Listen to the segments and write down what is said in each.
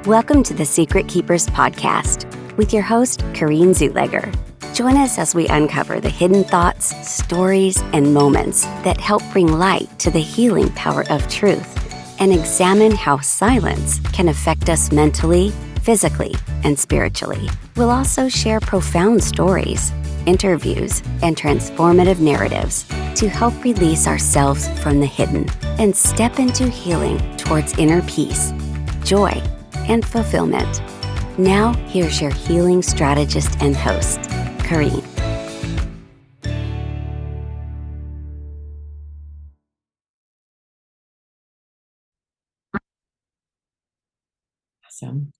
Welcome to the Secret Keepers podcast with your host, Kareen Zutleger. Join us as we uncover the hidden thoughts, stories, and moments that help bring light to the healing power of truth and examine how silence can affect us mentally, physically, and spiritually. We'll also share profound stories, interviews, and transformative narratives to help release ourselves from the hidden and step into healing towards inner peace, joy, and fulfillment. Now, here's your healing strategist and host, Kareen. Awesome.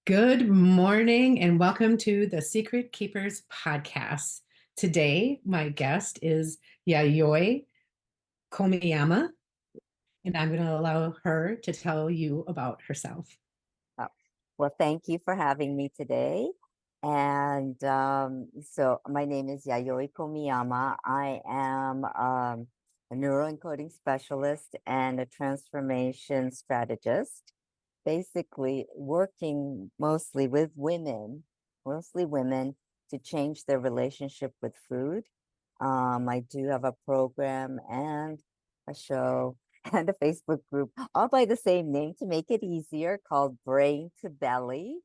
Good morning and welcome to the Secret Keepers podcast. Today, my guest is Yayoi Komiyama, and I'm going to allow her to tell you about herself. Oh, well, thank you for having me today. And so my name is Yayoi Komiyama. I am a neuroencoding specialist and a transformation strategist, basically working mostly women to change their relationship with food. I do have a program and a show and a Facebook group, all by the same name to make it easier, called Brain to Belly.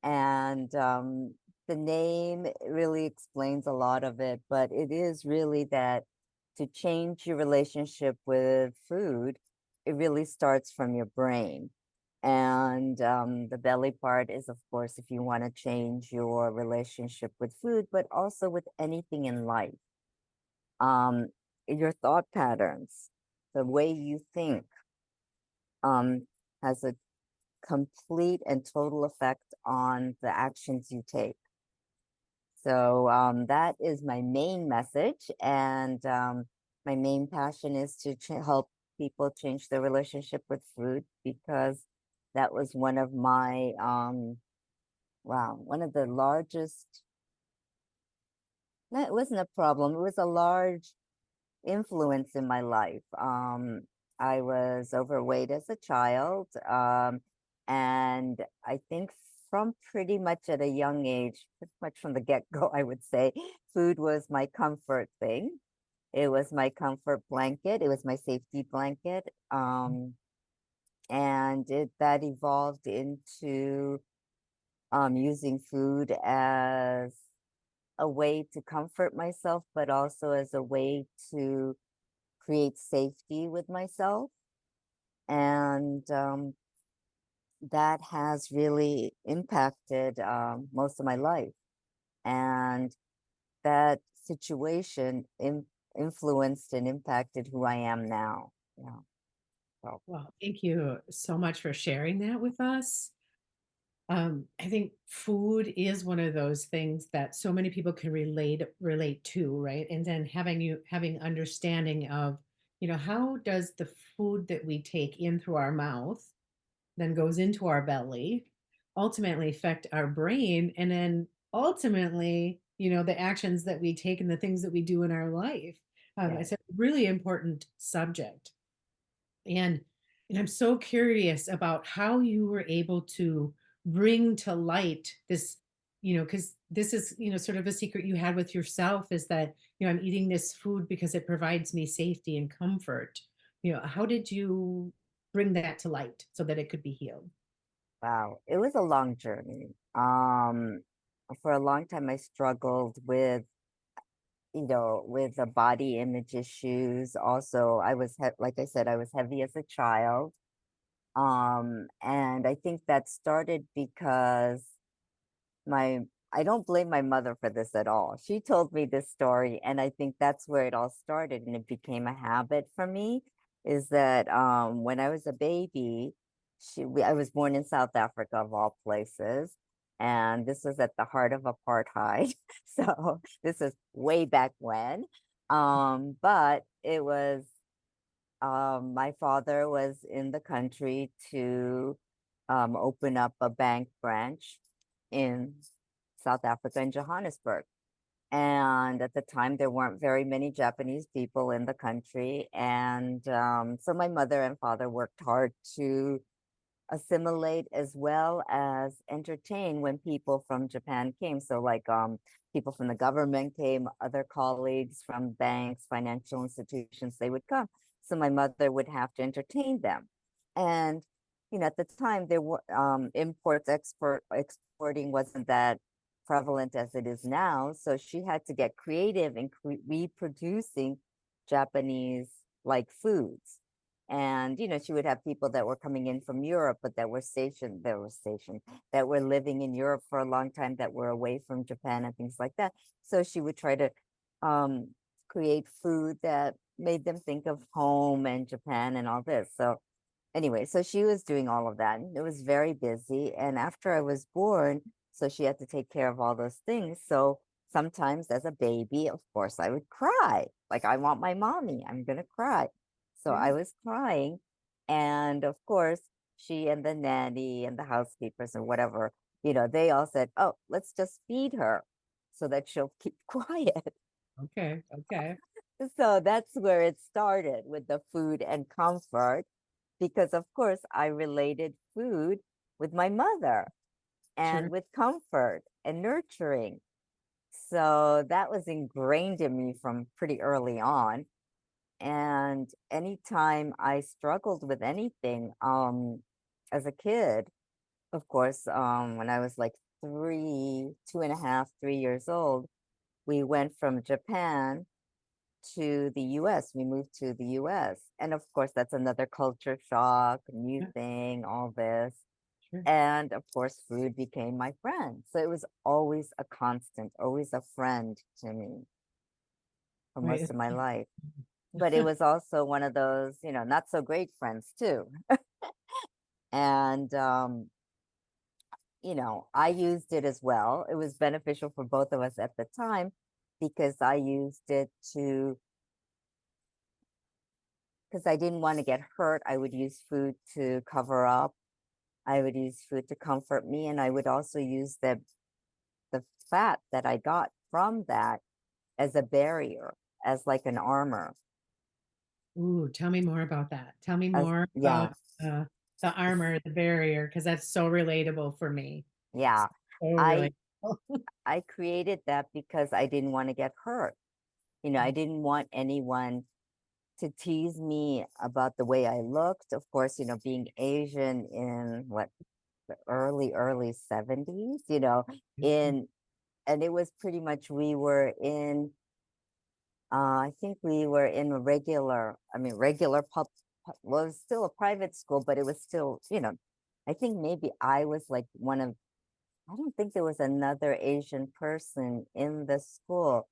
And the name really explains a lot of it, but it is really that to change your relationship with food, it really starts from your brain. And the belly part is, of course, if you want to change your relationship with food, but also with anything in life. Um, your thought patterns, the way you think, has a complete and total effect on the actions you take. So that is my main message, and my main passion is to help people change their relationship with food, because that was one of my one of the largest. No, it wasn't a problem. It was a large influence in my life. I was overweight as a child, and I think from pretty much at a young age, pretty much from the get-go, I would say, food was my comfort thing. It was my comfort blanket. It was my safety blanket. And that evolved into using food as a way to comfort myself, but also as a way to create safety with myself. And that has really impacted most of my life. And that situation influenced and impacted who I am now. Yeah. So, Well, thank you so much for sharing that with us. I think food is one of those things that so many people can relate to, right? And then having understanding of, how does the food that we take in through our mouth then goes into our belly, ultimately affect our brain, and then ultimately, the actions that we take and the things that we do in our life. yeah. It's a really important subject. And I'm so curious about how you were able to bring to light this, because this is, sort of a secret you had with yourself, is that, I'm eating this food because it provides me safety and comfort. How did you bring that to light so that it could be healed? Wow. It was a long journey. For a long time, I struggled with, with the body image issues. Also, I was, like I said, I was heavy as a child. And I think that started because my I don't blame my mother for this at all. She told me this story, and I think that's where it all started, and it became a habit for me. Is that when I was a baby, I was born in South Africa of all places, and this was at the heart of apartheid. So this is way back when. But it was my father was in the country to open up a bank branch in South Africa in Johannesburg. And at the time, there weren't very many Japanese people in the country. And so my mother and father worked hard to assimilate as well as entertain when people from Japan came. So like people from the government came, other colleagues from banks, financial institutions, they would come. So my mother would have to entertain them. And at the time there were exporting wasn't that prevalent as it is now. So she had to get creative in reproducing Japanese like foods. And she would have people that were coming in from Europe, but that were living in Europe for a long time, that were away from Japan and things like that. So she would try to um, create food that made them think of home and Japan and all this. So anyway, so she was doing all of that, and it was very busy. And after I was born, so she had to take care of all those things. So sometimes as a baby, of course, I would cry. Like, I want my mommy. I'm going to cry. So Yeah. I was crying. And of course, she and the nanny and the housekeepers and whatever, they all said, oh, let's just feed her so that she'll keep quiet. Okay. Okay. So that's where it started, with the food and comfort, because of course I related food with my mother Sure. and with comfort and nurturing. So that was ingrained in me from pretty early on. And anytime I struggled with anything, as a kid, of course, when I was like 2.5, 3 years old, we went from Japan to the US. We moved to the US. And of course, that's another culture shock, new Yeah. thing, all this. Sure. And of course, food became my friend. So it was always a constant, always a friend to me for Right. most of my life. But it was also one of those, not so great friends too. And, I used it as well. It was beneficial for both of us at the time, because I used it because I didn't want to get hurt. I would use food to cover up. I would use food to comfort me, and I would also use the fat that I got from that as a barrier, as like an armor. Ooh, tell me more about that. Tell me As more about yeah, uh, the armor, the barrier, because that's so relatable for me. yeah. So I relatable. I created that because I didn't want to get hurt. I didn't want anyone to tease me about the way I looked. Of course, being Asian in what, the early 70s, in and it was pretty much, we were in I think we were in a regular well, it was still a private school, but it was still, I think maybe I was like I don't think there was another Asian person in the school.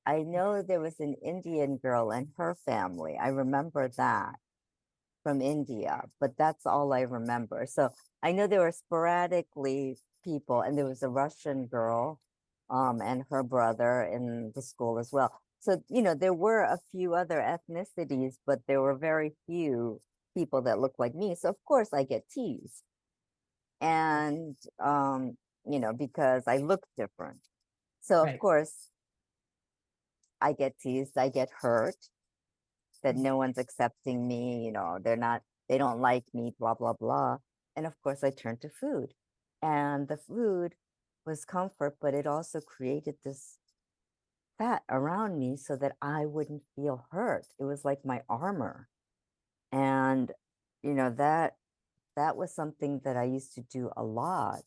I know there was an Indian girl and her family. I remember that from India, but that's all I remember. So I know there were sporadically people, and there was a Russian girl, and her brother in the school as well. So, there were a few other ethnicities, but there were very few people that looked like me. So of course I get teased. And because I look different. So of Right. course I get teased, I get hurt, that Mhm. no one's accepting me, they don't like me, blah, blah, blah. And of course, I turned to food. And the food was comfort, but it also created this fat around me so that I wouldn't feel hurt. It was like my armor. And, that was something that I used to do a lot,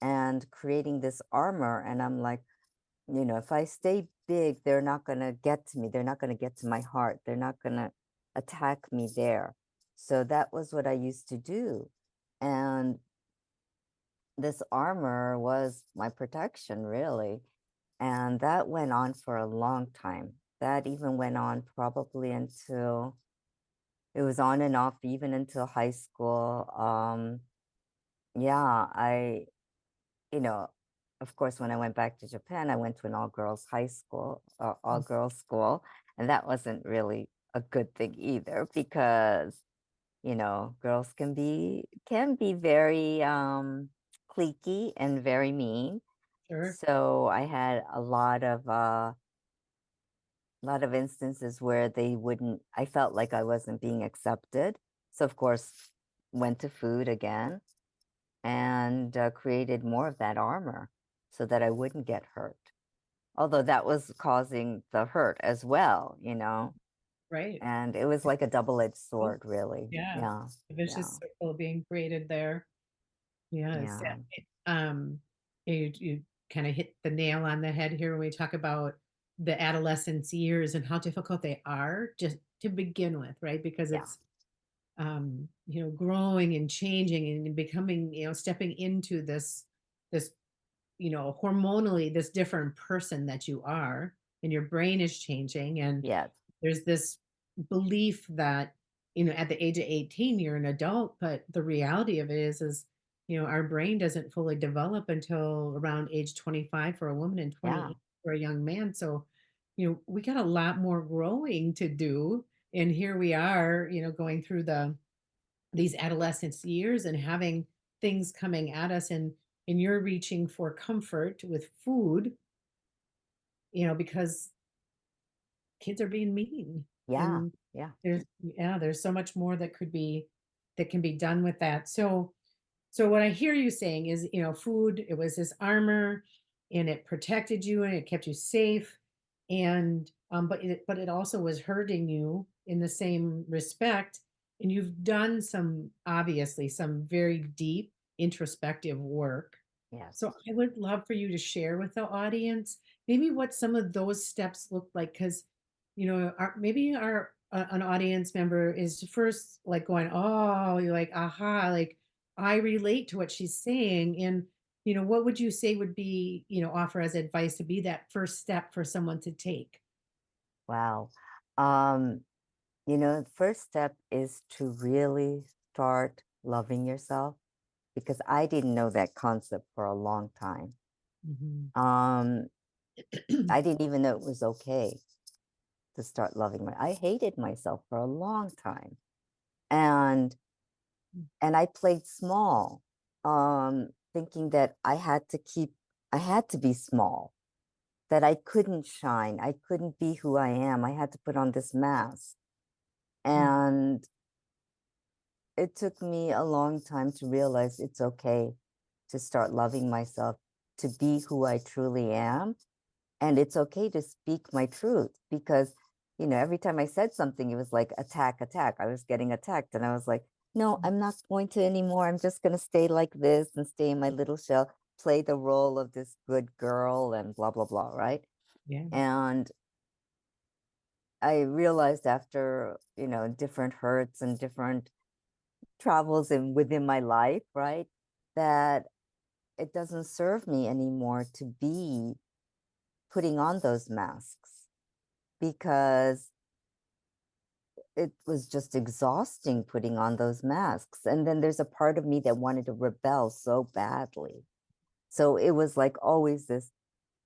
and creating this armor. And I'm like, if I stay big, they're not going to get to me. They're not going to get to my heart. They're not going to attack me there. So that was what I used to do. And this armor was my protection, really. And that went on for a long time. That even went on probably until, it was on and off even until high school. Yeah, you know, of course, when I went back to Japan, I went to an all-girls high school, all-girls school, and that wasn't really a good thing either, because, girls can be very cliquey and very mean. Sure. So I had a lot of instances where I felt like I wasn't being accepted. So of course, went to food again and created more of that armor so that I wouldn't get hurt. Although that was causing the hurt as well, Right. and it was like a double-edged Oh, sword, really. yeah. Yeah, A yeah, vicious circle being created there. Yes. yeah, You kind of hit the nail on the head here when we talk about the adolescence years and how difficult they are just to begin with, right? Because yeah, it's growing and changing and becoming, stepping into this, hormonally this different person that you are, and your brain is changing, and yes, there's this belief that, at the age of 18 you're an adult, but the reality of it is our brain doesn't fully develop until around age 25 for a woman and yeah, 28 for a young man. So we got a lot more growing to do, and here we are, going through these adolescence years and having things coming at us, and you're reaching for comfort with food, because kids are being mean, yeah, and yeah, there's so much more that can be done with that. So what I hear you saying is, food, it was this armor, and it protected you and it kept you safe. And but it also was hurting you in the same respect. And you've done obviously some very deep introspective work. yes. So I would love for you to share with the audience maybe what some of those steps look like, because maybe our an audience member is first like going, oh, you're like, aha, like I relate to what she's saying. And what would you say would be, offer as advice to be that first step for someone to take? Wow. Um, the first step is to really start loving yourself because I didn't know that concept for a long time. Mhm. Um, I didn't even know it was okay to start loving I hated myself for a long time. And and I played small, thinking that I had to be small, that I couldn't shine, I couldn't be who I am. I had to put on this mask. Mm. And it took me a long time to realize it's okay to start loving myself, to be who I truly am. And it's okay to speak my truth because, every time I said something, it was like attack, attack. I was getting attacked. And I was like, no, I'm not going to anymore. I'm just going to stay like this and stay in my little shell, play the role of this good girl and blah, blah, blah. Right. Yeah. And I realized after, different hurts and different travels within my life, right, that it doesn't serve me anymore to be putting on those masks because it was just exhausting putting on those masks. And then there's a part of me that wanted to rebel so badly. So it was like always this,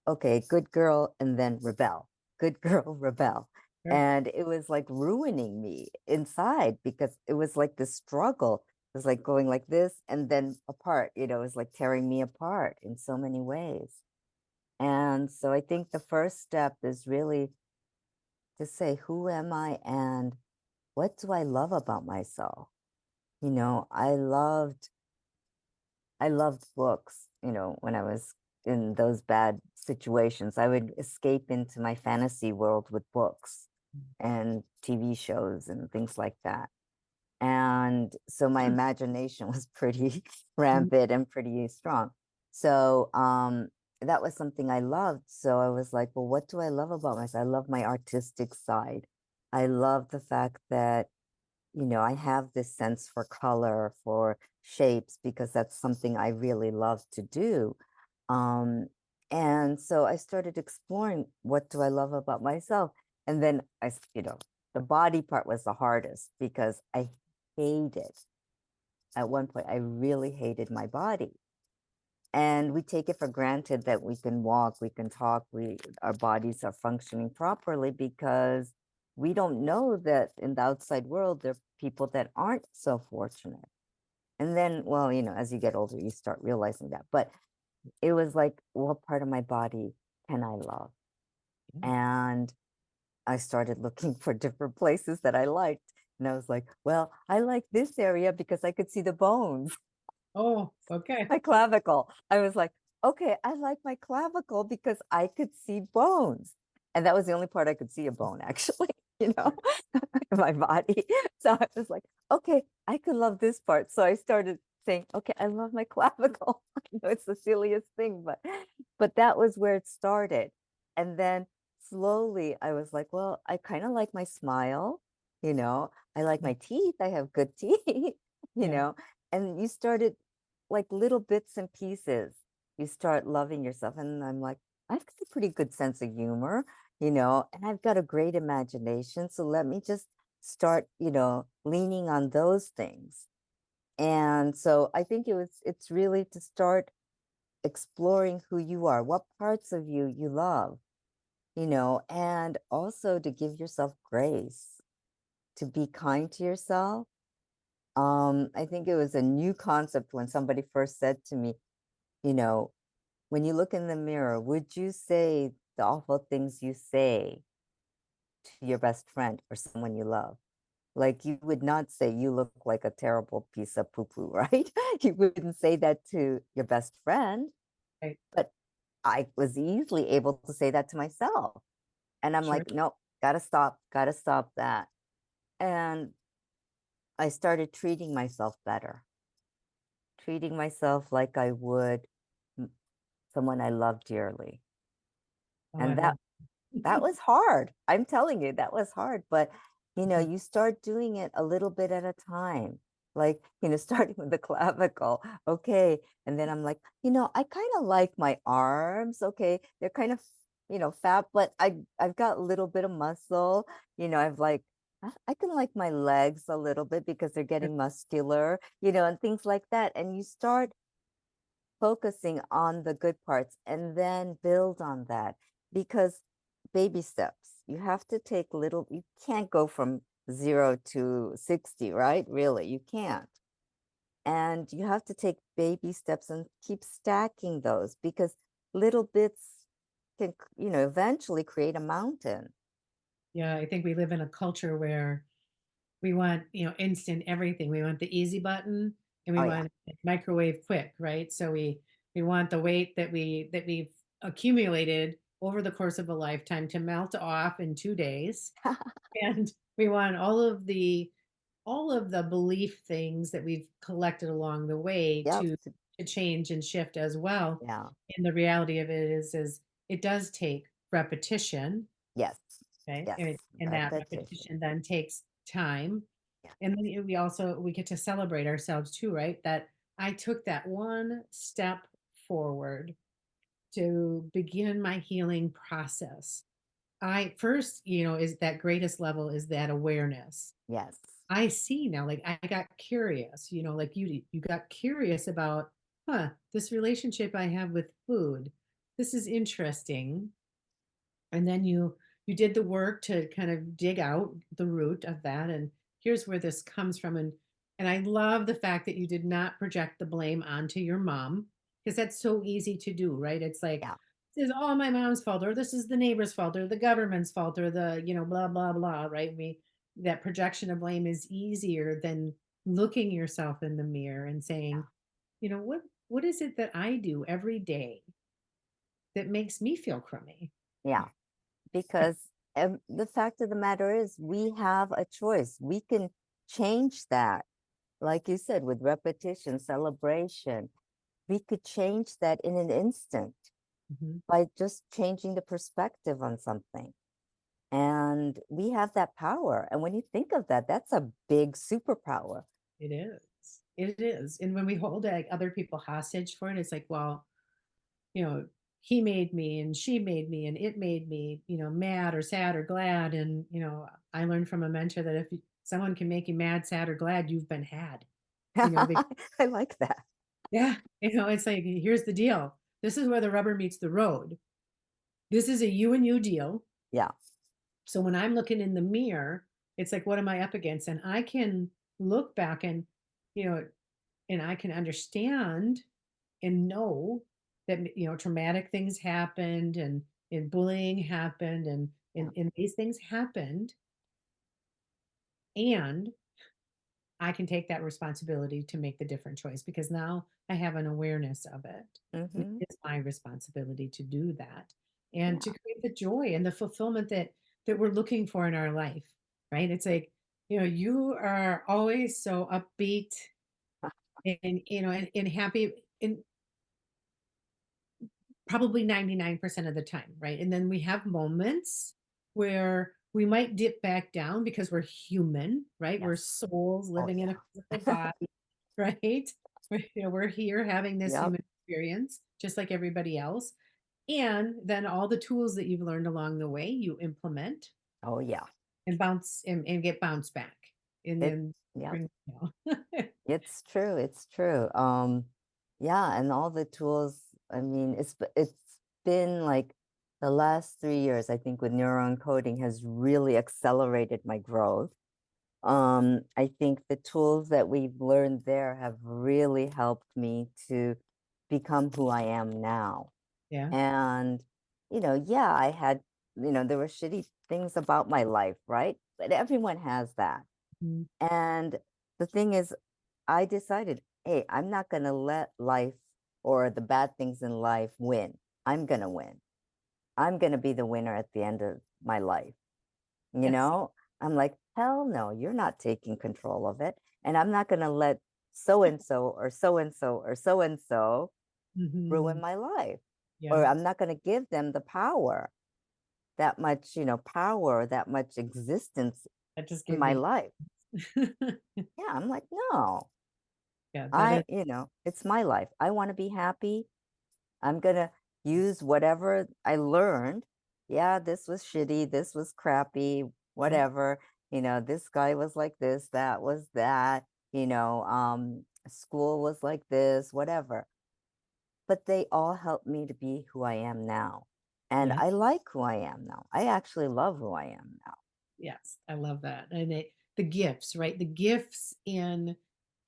okay, good girl, and then rebel, good girl, rebel. Sure. And it was like ruining me inside because it was like this struggle. It was like going like this and then apart, it was like tearing me apart in so many ways. And so I think the first step is really to say, who am I and what do I love about myself? I loved books, when I was in those bad situations. I would escape into my fantasy world with books and TV shows and things like that. And so my imagination was pretty Mm. rampant and pretty strong. So that was something I loved. So I was like, well, what do I love about myself? I love my artistic side. I love the fact that I have this sense for color, for shapes, because that's something I really love to do. Um, and so I started exploring what do I love about myself. And then the body part was the hardest because I hated, at one point, I really hated my body. And we take it for granted that we can walk, we can talk, our bodies are functioning properly because we don't know that in the outside world there are people that aren't so fortunate. And then, well, as you get older, you start realizing that. But It was like, what part of my body can I love? Yeah. And I started looking for different places that I liked. And I was like, well, I like this area because I could see the bones, Oh, okay. my clavicle. I was like, okay, I like my clavicle because I could see bones. And that was the only part I could see a bone, actually, you know, Sure. in my body. So I was like, okay, I could love this part. So I started saying, okay, I love my clavicle. I know it's the silliest thing, but that was where it started. And then slowly I was like, well, I kind of like my smile, you know, I like Yeah. my teeth. I have good teeth, you Yeah. know, and you started like little bits and pieces. You start loving yourself. And I'm like, I've got a pretty good sense of humor, you know, and I've got a great imagination. So let me just start, you know, leaning on those things. And so I think it's really to start exploring who you are, what parts of you you love, you know, and also to give yourself grace, to be kind to yourself. I think it was a new concept when somebody first said to me, you know, when you look in the mirror, would you say the awful things you say to your best friend or someone you love? Like you would not say you look like a terrible piece of poo poo, right? You wouldn't say that to your best friend, Right. but I was easily able to say that to myself. And I'm Sure. like, no, gotta stop that. And I started treating myself better, treating myself like I would m- someone I love dearly. Oh, I And love that was hard. I'm telling you, that was hard. But, you know, Mhm. you start doing it a little bit at a time. Like, you know, starting with the clavicle. Okay. And then I'm like, you know, I kind of like my arms. Okay. They're kind of, you know, fat, but I've got a little bit of muscle. You know, I've like I can like my legs a little bit because they're Sure. getting muscular, you know, and things like that. And you start focusing on the good parts and then build on that because baby steps, you have to take little, you can't go from 0 to 60, right? Really, you can't. And you have to take baby steps and keep stacking those because little bits can, you know, eventually create a mountain. Yeah, I think we live in a culture where we want, instant everything. We want the easy button and we Oh, yeah. want it microwave quick, right? So we want the weight that we've accumulated over the course of a lifetime to melt off in 2 days. And we want all of the belief things that we've collected along the way Yep. to change and shift as well. Yeah. And the reality of it is it does take repetition. Yes. Okay, Yes. and that Repetition. repetition then takes time, Yeah. and then we get to celebrate ourselves too, right? That I took that one step forward to begin my healing process. I first, is that greatest level is that awareness. Yes. I see now, like I got curious, like you got curious about, this relationship I have with food. This is interesting. And then you did the work to kind of dig out the root of that, and here's where this comes from. And I love the fact that you did not project the blame onto your mom, because that's so easy to do, right? It's like, Yeah. this is all my mom's fault, or this is the neighbor's fault, or the government's fault, or the blah blah blah, right? We That projection of blame is easier than looking yourself in the mirror and saying, what is it that I do every day that makes me feel crummy? Yeah. Because the fact of the matter is we have a choice. We can change that, like you said, with repetition, celebration. We could change that in an instant Mhm. by just changing the perspective on something. And we have that power. And when you think of that, that's a big superpower. It is. It is. And when we hold like other people hostage for it, it's like, well, you know, he made me and she made me and it made me, mad or sad or glad. And, I learned from a mentor that if someone can make you mad, sad, or glad, you've been had, because, I like that. yeah, it's like, here's the deal. This is where the rubber meets the road. This is a you and you deal. Yeah. So when I'm looking in the mirror, it's like, what am I up against? And I can look back and, you know, and I can understand and know that, traumatic things happened, and bullying happened, Yeah. and these things happened, and I can take that responsibility to make the different choice because now I have an awareness of it. And Mm-hmm. it's my responsibility to do that and to Yeah. create the joy and the fulfillment that we're looking for in our life, right? It's like, you are always so upbeat and and happy and probably 99% of the time, right? And then we have moments where we might dip back down because we're human, right? We're Yes. souls Oh living in a physical yeah. body, right? We're here having this Yep. human experience just like everybody else. And then all the tools that you've learned along the way, you implement Oh yeah. and bounce and get bounced back. And It then yeah. bring, It's true. It's true. Yeah, and all the tools, I mean, it's been like the last 3 years, I think, with neuroencoding has really accelerated my growth. I think the tools that we've learned there have really helped me to become who I am now. yeah. And, yeah, there were shitty things about my life, right? But everyone has that. Mhm. And the thing is, I decided, hey, I'm not going to let life or the bad things in life win. I'm going to win. I'm going to be the winner at the end of my life. You Yes. know, I'm like, hell no, you're not taking control of it. And I'm not going to let so and so or so and so or so and so ruin Mhm. my life. Or Yeah. I'm not going to give them the power, that much, power, that much existence That just in gave my me life. Yeah, I'm like, no, yeah, that is it's my life. I want to be happy. I'm going to use whatever I learned. Yeah, this was shitty. This was crappy, yeah. whatever. This guy was like this, that was that, school was like this, whatever. But they all helped me to be who I am now. And Yeah. I like who I am now. I actually love who I am now. Yes, I love that. And the gifts, right? The gifts in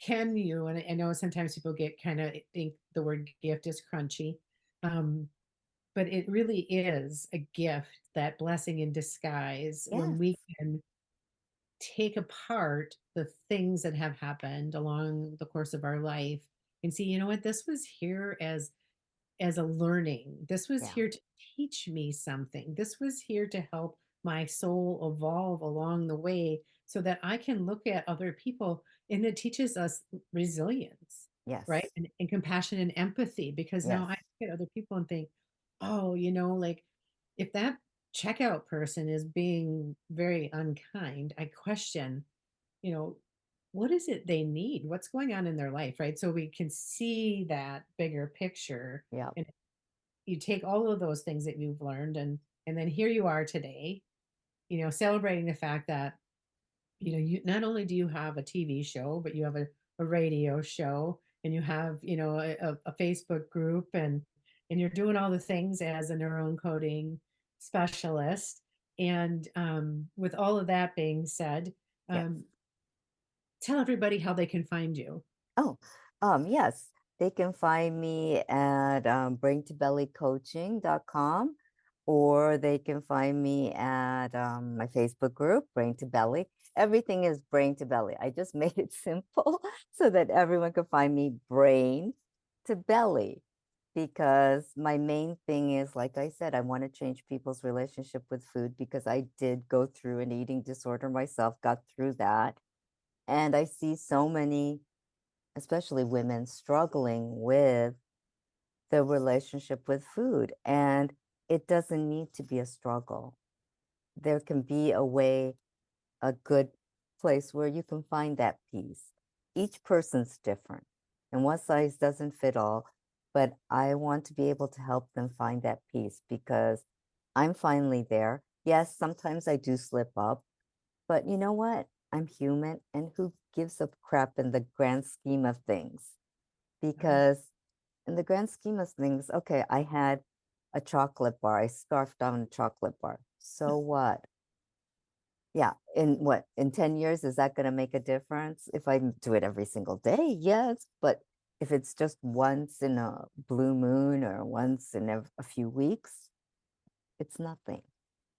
can you, and I know sometimes people get kind of think the word gift is crunchy, um, but it really is a gift, that blessing in disguise when Yes, we can take apart the things that have happened along the course of our life and see, you know what, this was here as a learning. This was yeah, here to teach me something. This was here to help my soul evolve along the way so that I can look at other people and it teaches us resilience, right? yes, And compassion and empathy because now yes, I look at other people and think, oh, like if that checkout person is being very unkind, I question, you know, what is it they need? What's going on in their life, right? So we can see that bigger picture yeah, and you take all of those things that you've learned and then here you are today, celebrating the fact that you not only do you have a TV show, but you have a radio show and you have a Facebook group and you're doing all the things as a neuroencoding specialist. And with all of that being said, yes. um, tell everybody how they can find you. Oh, yes. They can find me at brain2bellycoaching.com, or they can find me at my Facebook group, Brain to Belly. Everything is Brain to Belly. I just made it simple so that everyone can find me Brain to Belly, because my main thing is, like I said, I want to change people's relationship with food because I did go through an eating disorder myself, got through that. And I see so many, especially women, struggling with the relationship with food. And it doesn't need to be a struggle. There can be a way, a good place where you can find that peace. Each person's different, and one size doesn't fit all. But I want to be able to help them find that peace because I'm finally there. Yes, sometimes I do slip up, but you know what? I'm human, and who gives a crap in the grand scheme of things? Right. Because in the grand scheme of things, okay, I had a chocolate bar. I scarfed down a chocolate bar. So what? Yeah, in 10 years, is that going to make a difference? If I do it every single day? Yes, but if it's just once in a blue moon or once in a few weeks, it's nothing.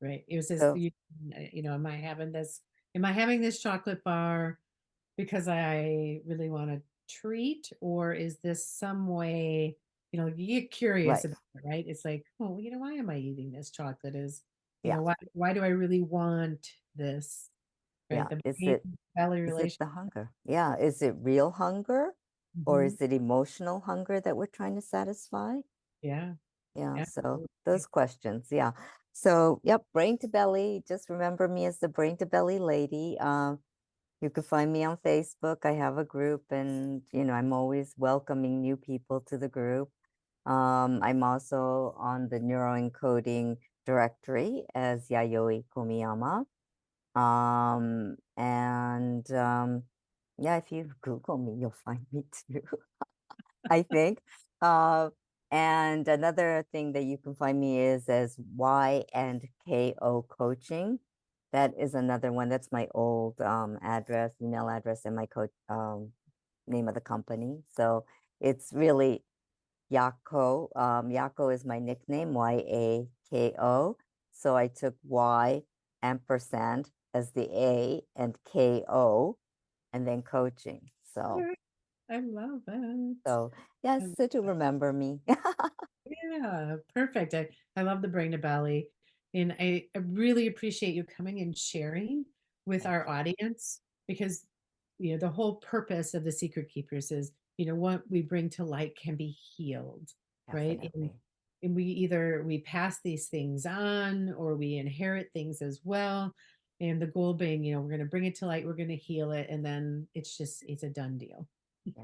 Right. It was just, So am I having this chocolate bar because I really want a treat, or is this some way, you get curious right, about it, right? It's like, oh, why am I eating this chocolate? yeah, Why do I really want this? Right. yeah. The Is brain it belly is it relation. the hunger? Yeah. Is it real hunger or Hmm. is it emotional hunger that we're trying to satisfy? Yeah. Yeah, so Absolutely. those questions, yeah. So, yep, brain to belly. Just remember me as the brain to belly lady. You can find me on Facebook. I have a group, and I'm always welcoming new people to the group. I'm also on the neuroencoding directory as Yayoi Komiyama. And yeah, if you Google me, you'll find me too. I think. Uh, and another thing that you can find me is as Y and KO Coaching. That is another one. That's my old address, email address, and my name of the company. So it's really Yako. Yako is my nickname, YAKO. So I took Y ampersand as the A and KO, and then coaching. So I love it. so I yes, love so to it. remember me. Yeah, perfect. I love the brain to belly. And I really appreciate you coming and sharing with Thank our you. audience, because the whole purpose of the Secret Keepers is, what we bring to light can be healed, right? And Definitely. and we pass these things on, or we inherit things as well. And the goal being, we're going to bring it to light, we're going to heal it, and then it's a done deal. Yeah.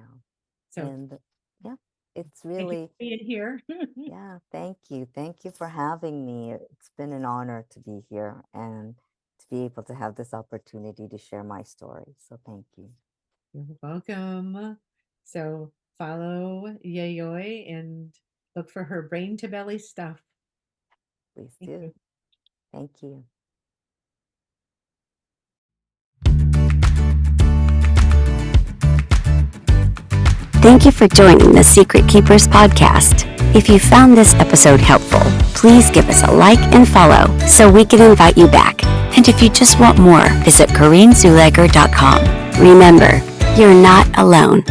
So And yeah, it's thank you really, for being here. yeah, thank you. Thank you for having me. It's been an honor to be here and to be able to have this opportunity to share my story. So thank you. You're welcome. So follow Yayoi and look for her brain to belly stuff. Please Thank you. do. Thank you. Thank you for joining the Secret Keepers podcast. If you found this episode helpful, please give us a like and follow so we can invite you back. And if you just want more, visit KareenZuleger.com. Remember, you're not alone.